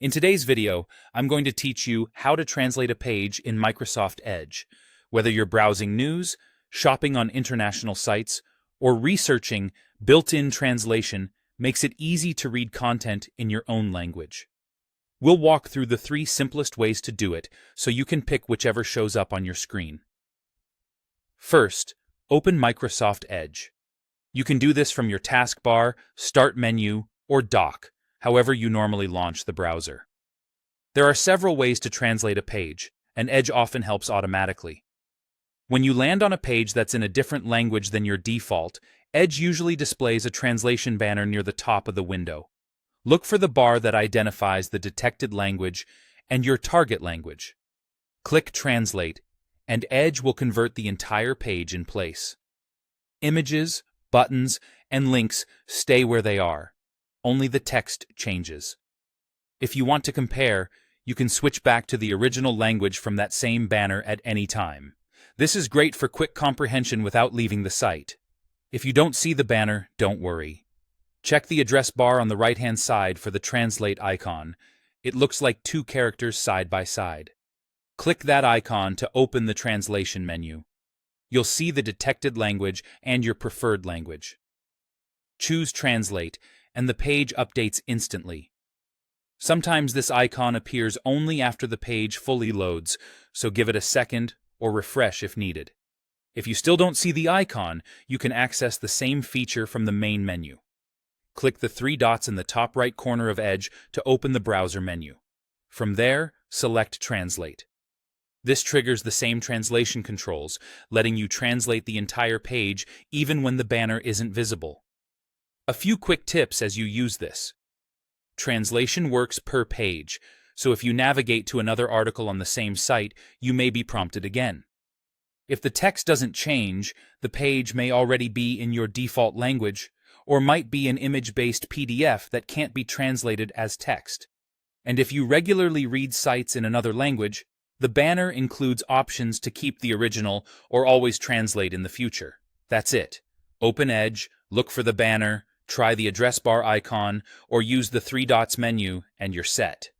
In today's video, I'm going to teach you how to translate a page in Microsoft Edge. Whether you're browsing news, shopping on international sites, or researching, built-in translation makes it easy to read content in your own language. We'll walk through the 3 simplest ways to do it so you can pick whichever shows up on your screen. First, open Microsoft Edge. You can do this from your taskbar, start menu, or dock, however you normally launch the browser. There are several ways to translate a page, and Edge often helps automatically. When you land on a page that's in a different language than your default, Edge usually displays a translation banner near the top of the window. Look for the bar that identifies the detected language and your target language. Click Translate, and Edge will convert the entire page in place. Images, buttons, and links stay where they are. Only the text changes. If you want to compare, you can switch back to the original language from that same banner at any time. This is great for quick comprehension without leaving the site. If you don't see the banner, don't worry. Check the address bar on the right-hand side for the translate icon. It looks like 2 characters side by side. Click that icon to open the translation menu. You'll see the detected language and your preferred language. Choose Translate, and the page updates instantly. Sometimes this icon appears only after the page fully loads, so give it a second or refresh if needed. If you still don't see the icon, you can access the same feature from the main menu. Click the 3 dots in the top right corner of Edge to open the browser menu. From there, select Translate. This triggers the same translation controls, letting you translate the entire page even when the banner isn't visible. A few quick tips as you use this. Translation works per page, so if you navigate to another article on the same site, you may be prompted again. If the text doesn't change, the page may already be in your default language, or might be an image-based PDF that can't be translated as text. And if you regularly read sites in another language, the banner includes options to keep the original or always translate in the future. That's it. Open Edge, look for the banner, try the address bar icon, or use the 3 dots menu, and you're set.